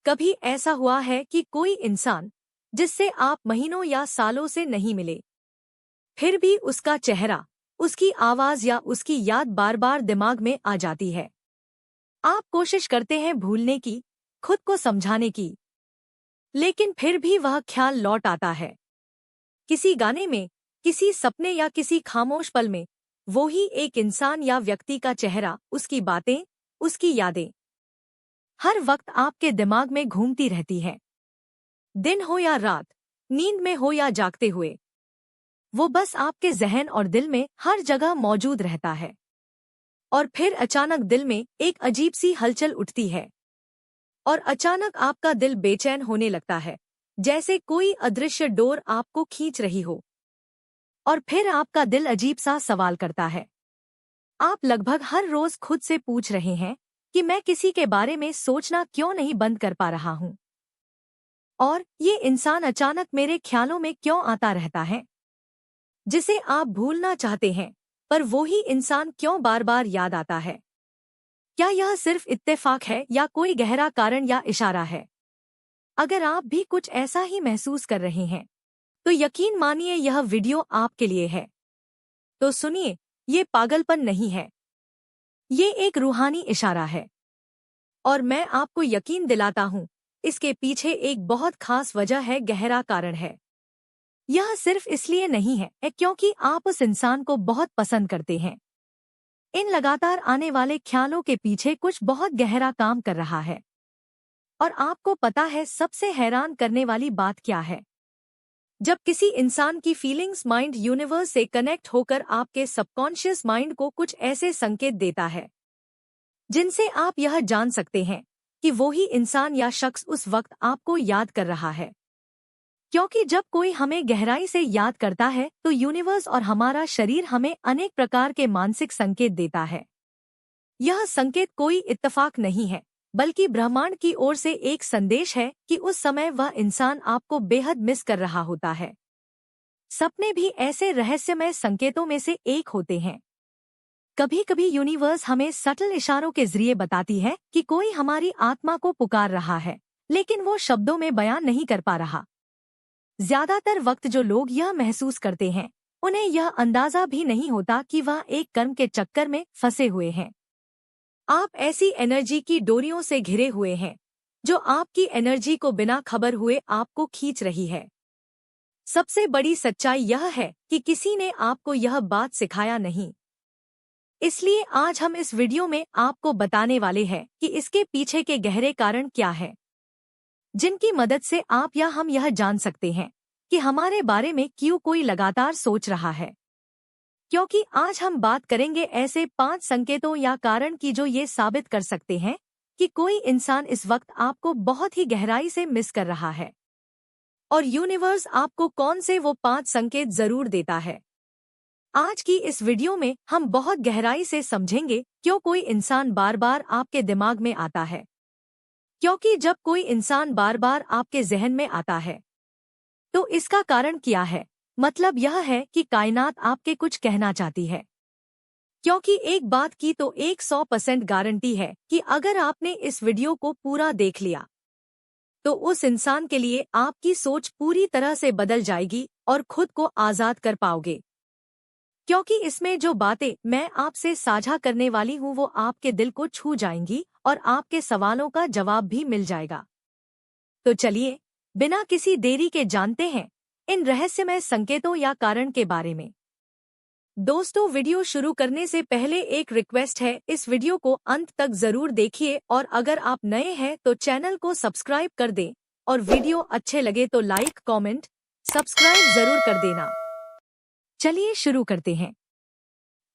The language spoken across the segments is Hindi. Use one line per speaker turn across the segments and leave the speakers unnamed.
कभी ऐसा हुआ है कि कोई इंसान जिससे आप महीनों या सालों से नहीं मिले, फिर भी उसका चेहरा, उसकी आवाज या उसकी याद बार बार दिमाग में आ जाती है। आप कोशिश करते हैं भूलने की, खुद को समझाने की, लेकिन फिर भी वह ख्याल लौट आता है। किसी गाने में, किसी सपने या किसी खामोश पल में वो ही एक इंसान या व्यक्ति का चेहरा, उसकी बातें, उसकी यादें हर वक्त आपके दिमाग में घूमती रहती हैं। दिन हो या रात, नींद में हो या जागते हुए, वो बस आपके जहन और दिल में हर जगह मौजूद रहता है। और फिर अचानक दिल में एक अजीब सी हलचल उठती है और अचानक आपका दिल बेचैन होने लगता है, जैसे कोई अदृश्य डोर आपको खींच रही हो। और फिर आपका दिल अजीब सा सवाल करता है। आप लगभग हर रोज खुद से पूछ रहे हैं कि मैं किसी के बारे में सोचना क्यों नहीं बंद कर पा रहा हूं, और ये इंसान अचानक मेरे ख्यालों में क्यों आता रहता है, जिसे आप भूलना चाहते हैं, पर वो ही इंसान क्यों बार बार याद आता है। क्या यह सिर्फ इत्तेफाक है या कोई गहरा कारण या इशारा है? अगर आप भी कुछ ऐसा ही महसूस कर रहे हैं, तो यकीन मानिए यह वीडियो आपके लिए है। तो सुनिए, ये पागलपन नहीं है, ये एक रूहानी इशारा है। और मैं आपको यकीन दिलाता हूँ, इसके पीछे एक बहुत खास वजह है, गहरा कारण है। यह सिर्फ इसलिए नहीं है क्योंकि आप उस इंसान को बहुत पसंद करते हैं। इन लगातार आने वाले ख्यालों के पीछे कुछ बहुत गहरा काम कर रहा है। और आपको पता है सबसे हैरान करने वाली बात क्या है? जब किसी इंसान की फीलिंग्स माइंड यूनिवर्स से कनेक्ट होकर आपके सबकॉन्शियस माइंड को कुछ ऐसे संकेत देता है, जिनसे आप यह जान सकते हैं कि वो ही इंसान या शख्स उस वक्त आपको याद कर रहा है। क्योंकि जब कोई हमें गहराई से याद करता है, तो यूनिवर्स और हमारा शरीर हमें अनेक प्रकार के मानसिक संकेत देता है। यह संकेत कोई इत्तेफाक नहीं है, बल्कि ब्रह्मांड की ओर से एक संदेश है कि उस समय वह इंसान आपको बेहद मिस कर रहा होता है। सपने भी ऐसे रहस्यमय संकेतों में से एक होते हैं। कभी कभी यूनिवर्स हमें सटल इशारों के जरिए बताती है कि कोई हमारी आत्मा को पुकार रहा है, लेकिन वो शब्दों में बयान नहीं कर पा रहा। ज्यादातर वक्त जो लोग यह महसूस करते हैं, उन्हें यह अंदाजा भी नहीं होता कि वह एक कर्म के चक्कर में फंसे हुए हैं। आप ऐसी एनर्जी की डोरियों से घिरे हुए हैं, जो आपकी एनर्जी को बिना खबर हुए आपको खींच रही है। सबसे बड़ी सच्चाई यह है कि किसी ने आपको यह बात सिखाया नहीं। इसलिए आज हम इस वीडियो में आपको बताने वाले हैं कि इसके पीछे के गहरे कारण क्या हैं, जिनकी मदद से आप या हम यह जान सकते हैं कि हमारे बारे में क्यों कोई लगातार सोच रहा है। क्योंकि आज हम बात करेंगे ऐसे 5 संकेतों या कारण की जो ये साबित कर सकते हैं कि कोई इंसान इस वक्त आपको बहुत ही गहराई से मिस कर रहा है। और यूनिवर्स आपको कौन से वो 5 संकेत जरूर देता है। आज की इस वीडियो में हम बहुत गहराई से समझेंगे क्यों कोई इंसान बार बार आपके दिमाग में आता है। क्योंकि जब कोई इंसान बार बार आपके जहन में आता है, तो इसका कारण क्या है? मतलब यह है कि कायनात आपके कुछ कहना चाहती है। क्योंकि एक बात की तो 100% गारंटी है कि अगर आपने इस वीडियो को पूरा देख लिया, तो उस इंसान के लिए आपकी सोच पूरी तरह से बदल जाएगी और खुद को आजाद कर पाओगे। क्योंकि इसमें जो बातें मैं आपसे साझा करने वाली हूँ वो आपके दिल को छू जाएंगी और आपके सवालों का जवाब भी मिल जाएगा। तो चलिए, बिना किसी देरी के जानते हैं इन रहस्यमय संकेतों या कारण के बारे में। दोस्तों, वीडियो शुरू करने से पहले एक रिक्वेस्ट है, इस वीडियो को अंत तक जरूर देखिए और अगर आप नए हैं तो चैनल को सब्सक्राइब कर दें और वीडियो अच्छे लगे तो लाइक, कमेंट, सब्सक्राइब जरूर कर देना। चलिए शुरू करते हैं।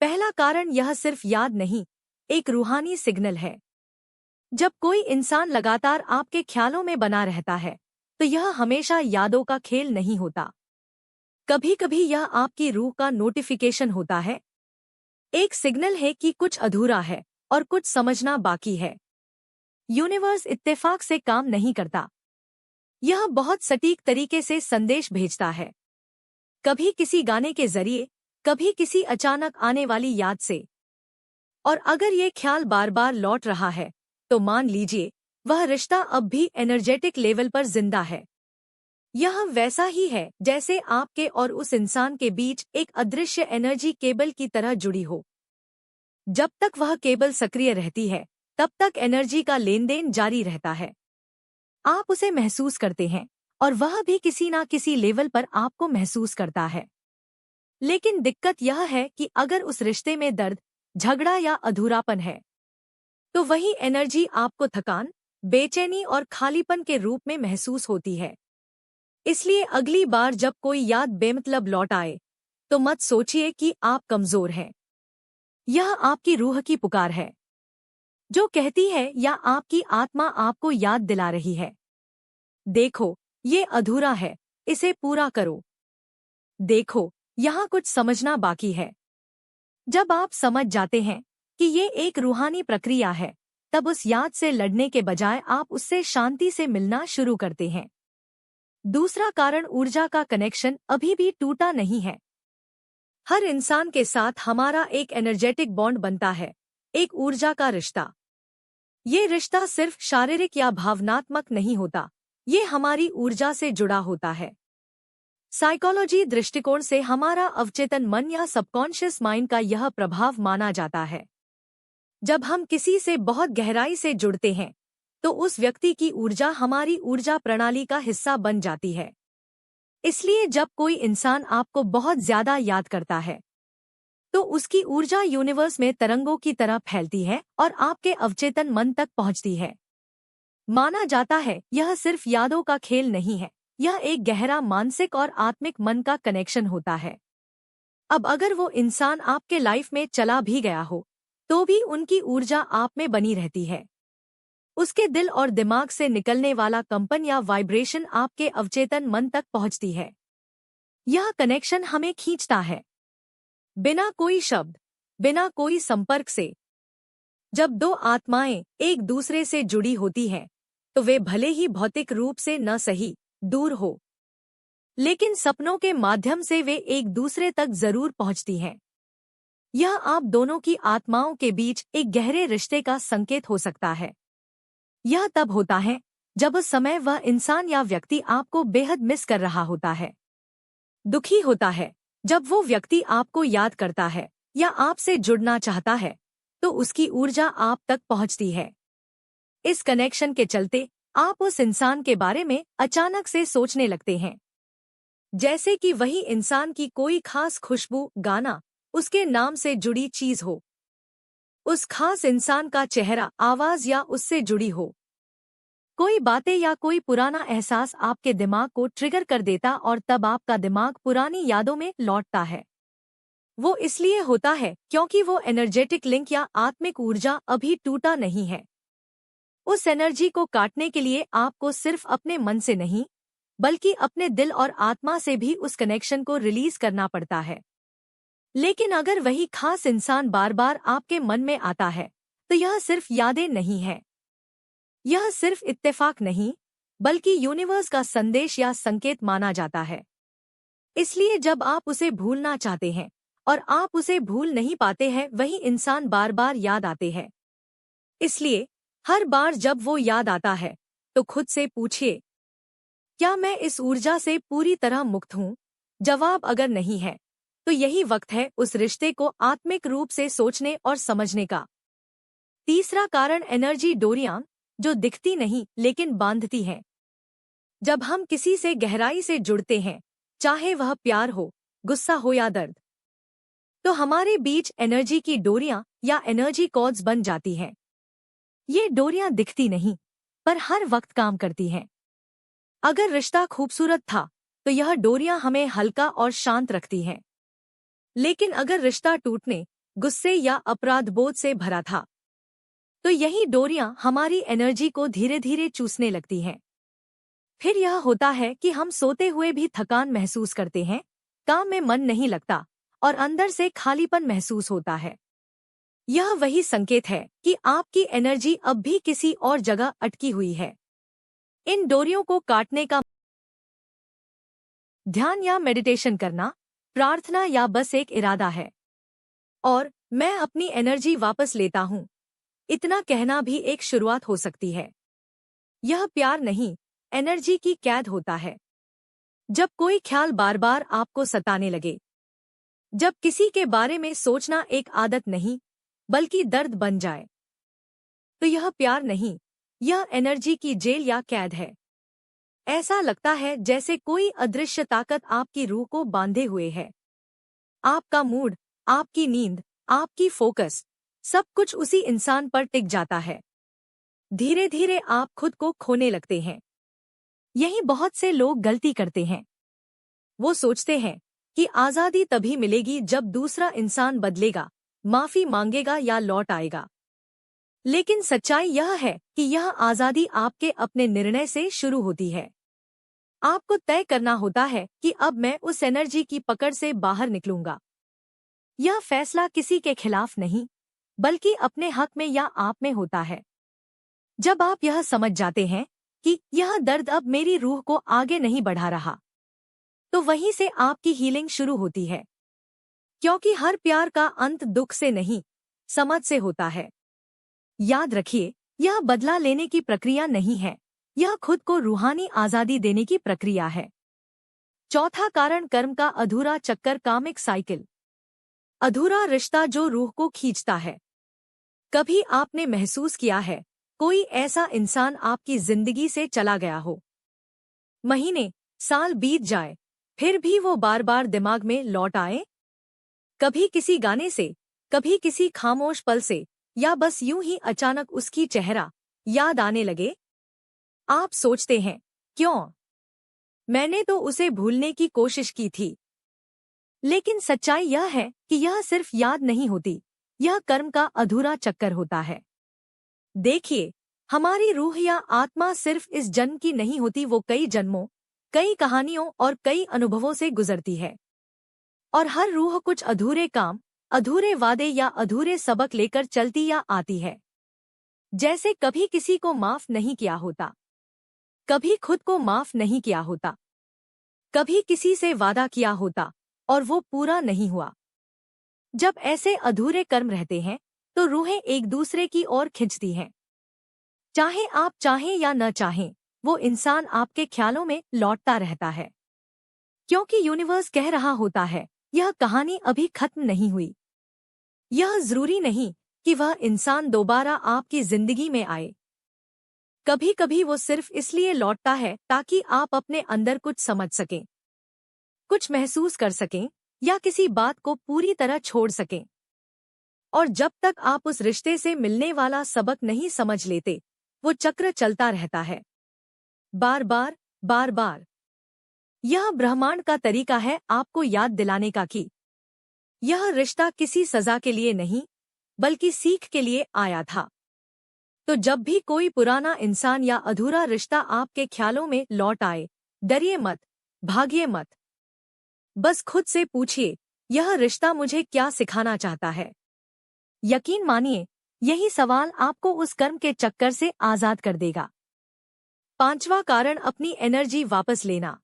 पहला कारण, यह सिर्फ याद नहीं, एक रूहानी सिग्नल है। जब कोई इंसान लगातार आपके ख्यालों में बना रहता है, तो यह हमेशा यादों का खेल नहीं होता। कभी कभी यह आपकी रूह का नोटिफिकेशन होता है, एक सिग्नल है कि कुछ अधूरा है और कुछ समझना बाकी है। यूनिवर्स इत्तेफाक से काम नहीं करता, यह बहुत सटीक तरीके से संदेश भेजता है। कभी किसी गाने के जरिए, कभी किसी अचानक आने वाली याद से। और अगर ये ख्याल बार बार लौट रहा है, तो मान लीजिए वह रिश्ता अब भी एनर्जेटिक लेवल पर जिंदा है। यह वैसा ही है जैसे आपके और उस इंसान के बीच एक अदृश्य एनर्जी केबल की तरह जुड़ी हो। जब तक वह केबल सक्रिय रहती है, तब तक एनर्जी का लेनदेन जारी रहता है। आप उसे महसूस करते हैं और वह भी किसी ना किसी लेवल पर आपको महसूस करता है। लेकिन दिक्कत यह है कि अगर उस रिश्ते में दर्द, झगड़ा या अधूरापन है, तो वही एनर्जी आपको थकान, बेचैनी और खालीपन के रूप में महसूस होती है। इसलिए अगली बार जब कोई याद बेमतलब लौट आए, तो मत सोचिए कि आप कमजोर हैं। यह आपकी रूह की पुकार है, जो कहती है या आपकी आत्मा आपको याद दिला रही है, देखो, ये अधूरा है, इसे पूरा करो। देखो, यहाँ कुछ समझना बाकी है। जब आप समझ जाते हैं कि ये एक रूहानी प्रक्रिया है, तब उस याद से लड़ने के बजाय आप उससे शांति से मिलना शुरू करते हैं। दूसरा कारण ऊर्जा का कनेक्शन अभी भी टूटा नहीं है। हर इंसान के साथ हमारा एक एनर्जेटिक बॉन्ड बनता है, एक ऊर्जा का रिश्ता। ये रिश्ता सिर्फ शारीरिक या भावनात्मक नहीं होता, ये हमारी ऊर्जा से जुड़ा होता है। साइकोलॉजी दृष्टिकोण से हमारा अवचेतन मन या सबकॉन्शियस माइंड का यह प्रभाव माना जाता है। जब हम किसी से बहुत गहराई से जुड़ते हैं, तो उस व्यक्ति की ऊर्जा हमारी ऊर्जा प्रणाली का हिस्सा बन जाती है। इसलिए जब कोई इंसान आपको बहुत ज्यादा याद करता है, तो उसकी ऊर्जा यूनिवर्स में तरंगों की तरह फैलती है और आपके अवचेतन मन तक पहुंचती है। माना जाता है यह सिर्फ यादों का खेल नहीं है, यह एक गहरा मानसिक और आत्मिक मन का कनेक्शन होता है। अब अगर वो इंसान आपके लाइफ में चला भी गया हो, तो भी उनकी ऊर्जा आप में बनी रहती है। उसके दिल और दिमाग से निकलने वाला कंपन या वाइब्रेशन आपके अवचेतन मन तक पहुंचती है। यह कनेक्शन हमें खींचता है, बिना कोई शब्द, बिना कोई संपर्क से। जब दो आत्माएं एक दूसरे से जुड़ी होती हैं, तो वे भले ही भौतिक रूप से न सही दूर हो, लेकिन सपनों के माध्यम से वे एक दूसरे तक जरूर पहुंचती हैं। यह आप दोनों की आत्माओं के बीच एक गहरे रिश्ते का संकेत हो सकता है। यह तब होता है जब उस समय वह इंसान या व्यक्ति आपको बेहद मिस कर रहा होता है, दुखी होता है। जब वो व्यक्ति आपको याद करता है या आपसे जुड़ना चाहता है, तो उसकी ऊर्जा आप तक पहुंचती है। इस कनेक्शन के चलते आप उस इंसान के बारे में अचानक से सोचने लगते हैं, जैसे कि वही इंसान की कोई खास खुशबू, गाना, उसके नाम से जुड़ी चीज हो, उस खास इंसान का चेहरा, आवाज या उससे जुड़ी हो कोई बातें या कोई पुराना एहसास आपके दिमाग को ट्रिगर कर देता और तब आपका दिमाग पुरानी यादों में लौटता है। वो इसलिए होता है क्योंकि वो एनर्जेटिक लिंक या आत्मिक ऊर्जा अभी टूटा नहीं है। उस एनर्जी को काटने के लिए आपको सिर्फ अपने मन से नहीं, बल्कि अपने दिल और आत्मा से भी उस कनेक्शन को रिलीज करना पड़ता है। लेकिन अगर वही खास इंसान बार बार आपके मन में आता है, तो यह सिर्फ यादें नहीं है, यह सिर्फ इत्तेफाक नहीं, बल्कि यूनिवर्स का संदेश या संकेत माना जाता है। इसलिए जब आप उसे भूलना चाहते हैं और आप उसे भूल नहीं पाते हैं, वही इंसान बार बार याद आते हैं। इसलिए हर बार जब वो याद आता है, तो खुद से पूछिए, क्या मैं इस ऊर्जा से पूरी तरह मुक्त हूँ? जवाब अगर नहीं है, तो यही वक्त है उस रिश्ते को आत्मिक रूप से सोचने और समझने का। तीसरा कारण एनर्जी डोरियां, जो दिखती नहीं लेकिन बांधती हैं। जब हम किसी से गहराई से जुड़ते हैं, चाहे वह प्यार हो, गुस्सा हो या दर्द, तो हमारे बीच एनर्जी की डोरियां या एनर्जी कॉर्ड्स बन जाती हैं। ये डोरियां दिखती नहीं, पर हर वक्त काम करती हैं। अगर रिश्ता खूबसूरत था, तो यह डोरियां हमें हल्का और शांत रखती हैं। लेकिन अगर रिश्ता टूटने, गुस्से या अपराधबोध से भरा था, तो यही डोरियां हमारी एनर्जी को धीरे धीरे चूसने लगती हैं। फिर यह होता है कि हम सोते हुए भी थकान महसूस करते हैं, काम में मन नहीं लगता और अंदर से खालीपन महसूस होता है। यह वही संकेत है कि आपकी एनर्जी अब भी किसी और जगह अटकी हुई है। इन डोरियों को काटने का ध्यान या मेडिटेशन करना, प्रार्थना या बस एक इरादा है। और मैं अपनी एनर्जी वापस लेता हूँ, इतना कहना भी एक शुरुआत हो सकती है। यह प्यार नहीं, एनर्जी की कैद होता है। जब कोई ख्याल बार बार आपको सताने लगे, जब किसी के बारे में सोचना एक आदत नहीं बल्कि दर्द बन जाए, तो यह प्यार नहीं, यह एनर्जी की जेल या कैद है। ऐसा लगता है जैसे कोई अदृश्य ताकत आपकी रूह को बांधे हुए है। आपका मूड, आपकी नींद, आपकी फोकस, सब कुछ उसी इंसान पर टिक जाता है। धीरे धीरे आप खुद को खोने लगते हैं। यही बहुत से लोग गलती करते हैं। वो सोचते हैं कि आज़ादी तभी मिलेगी जब दूसरा इंसान बदलेगा, माफी मांगेगा या लौट आएगा। लेकिन सच्चाई यह है कि यह आज़ादी आपके अपने निर्णय से शुरू होती है। आपको तय करना होता है कि अब मैं उस एनर्जी की पकड़ से बाहर निकलूंगा। यह फैसला किसी के खिलाफ नहीं, बल्कि अपने हक में या आप में होता है। जब आप यह समझ जाते हैं कि यह दर्द अब मेरी रूह को आगे नहीं बढ़ा रहा, तो वहीं से आपकी हीलिंग शुरू होती है। क्योंकि हर प्यार का अंत दुख से नहीं, समझ से होता है। याद रखिए, यह बदला लेने की प्रक्रिया नहीं है, यह खुद को रूहानी आज़ादी देने की प्रक्रिया है। चौथा कारण, कर्म का अधूरा चक्कर, कामिक साइकिल। अधूरा रिश्ता जो रूह को खींचता है। कभी आपने महसूस किया है कोई ऐसा इंसान आपकी जिंदगी से चला गया हो, महीने साल बीत जाए, फिर भी वो बार बार दिमाग में लौट आए? कभी किसी गाने से, कभी किसी खामोश पल से, या बस यूं ही अचानक उसकी चेहरा याद आने लगे। आप सोचते हैं, क्यों? मैंने तो उसे भूलने की कोशिश की थी। लेकिन सच्चाई यह है कि यह सिर्फ याद नहीं होती, यह कर्म का अधूरा चक्कर होता है। देखिए, हमारी रूह या आत्मा सिर्फ इस जन्म की नहीं होती, वो कई जन्मों, कई कहानियों और कई अनुभवों से गुजरती है। और हर रूह कुछ अधूरे काम, अधूरे वादे या अधूरे सबक लेकर चलती या आती है। जैसे कभी किसी को माफ नहीं किया होता, कभी खुद को माफ नहीं किया होता, कभी किसी से वादा किया होता और वो पूरा नहीं हुआ। जब ऐसे अधूरे कर्म रहते हैं तो रूहें एक दूसरे की ओर खिंचती हैं। चाहे आप चाहें या न चाहें, वो इंसान आपके ख्यालों में लौटता रहता है। क्योंकि यूनिवर्स कह रहा होता है, यह कहानी अभी खत्म नहीं हुई। यह जरूरी नहीं कि वह इंसान दोबारा आपकी जिंदगी में आए। कभी कभी वो सिर्फ इसलिए लौटता है ताकि आप अपने अंदर कुछ समझ सकें, कुछ महसूस कर सकें या किसी बात को पूरी तरह छोड़ सकें। और जब तक आप उस रिश्ते से मिलने वाला सबक नहीं समझ लेते, वो चक्र चलता रहता है, बार बार बार बार। यह ब्रह्मांड का तरीका है आपको याद दिलाने का कि यह रिश्ता किसी सजा के लिए नहीं, बल्कि सीख के लिए आया था। तो जब भी कोई पुराना इंसान या अधूरा रिश्ता आपके ख्यालों में लौट आए, डरिए मत, भागिए मत। बस खुद से पूछिए, यह रिश्ता मुझे क्या सिखाना चाहता है? यकीन मानिए, यही सवाल आपको उस कर्म के चक्कर से आजाद कर देगा। पांचवा कारण, अपनी एनर्जी वापस लेना।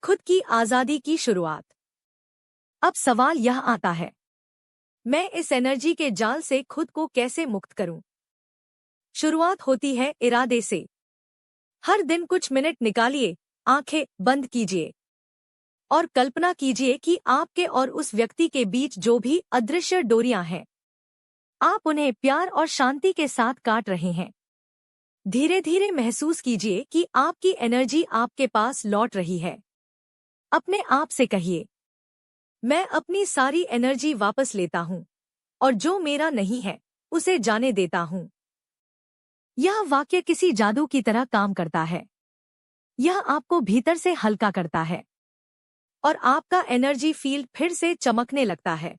खुद की आजादी की शुरुआत। अब सवाल यह आता है, मैं इस एनर्जी के जाल से खुद को कैसे मुक्त करूं? शुरुआत होती है इरादे से। हर दिन कुछ मिनट निकालिए, आंखें बंद कीजिए और कल्पना कीजिए कि आपके और उस व्यक्ति के बीच जो भी अदृश्य डोरियां हैं, आप उन्हें प्यार और शांति के साथ काट रहे हैं। धीरे धीरे महसूस कीजिए कि आपकी एनर्जी आपके पास लौट रही है। अपने आप से कहिए, मैं अपनी सारी एनर्जी वापस लेता हूं और जो मेरा नहीं है उसे जाने देता हूं। यह वाक्य किसी जादू की तरह काम करता है। यह आपको भीतर से हल्का करता है और आपका एनर्जी फील्ड फिर से चमकने लगता है।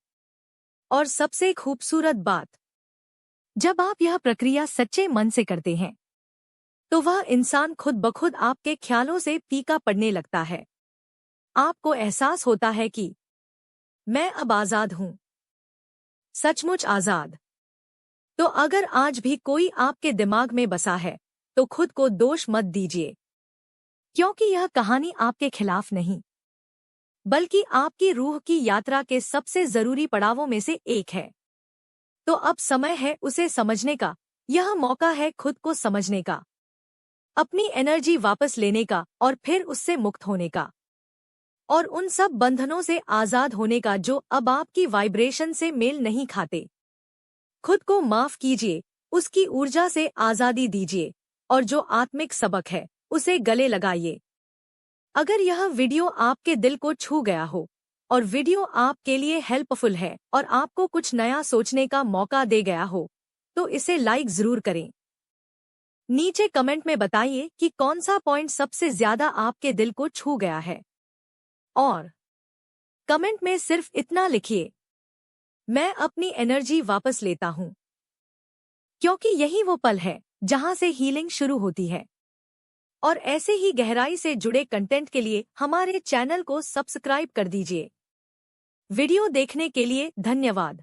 और सबसे खूबसूरत बात, जब आप यह प्रक्रिया सच्चे मन से करते हैं, तो वह इंसान खुद ब खुद आपके ख्यालों से फीका पड़ने लगता है। आपको एहसास होता है कि मैं अब आजाद हूं, सचमुच आजाद। तो अगर आज भी कोई आपके दिमाग में बसा है, तो खुद को दोष मत दीजिए, क्योंकि यह कहानी आपके खिलाफ नहीं, बल्कि आपकी रूह की यात्रा के सबसे जरूरी पड़ावों में से एक है। तो अब समय है उसे समझने का, यह मौका है खुद को समझने का। अपनी एनर्जी वापस लेने का और फिर उससे मुक्त होने का, और उन सब बंधनों से आजाद होने का जो अब आपकी वाइब्रेशन से मेल नहीं खाते। खुद को माफ कीजिए, उसकी ऊर्जा से आजादी दीजिए, और जो आत्मिक सबक है उसे गले लगाइए। अगर यह वीडियो आपके दिल को छू गया हो और वीडियो आपके लिए हेल्पफुल है और आपको कुछ नया सोचने का मौका दे गया हो, तो इसे लाइक जरूर करें। नीचे कमेंट में बताइए कि कौन सा पॉइंट सबसे ज्यादा आपके दिल को छू गया है, और कमेंट में सिर्फ इतना लिखिए, मैं अपनी एनर्जी वापस लेता हूं, क्योंकि यही वो पल है जहां से हीलिंग शुरू होती है। और ऐसे ही गहराई से जुड़े कंटेंट के लिए हमारे चैनल को सब्सक्राइब कर दीजिए। वीडियो देखने के लिए धन्यवाद।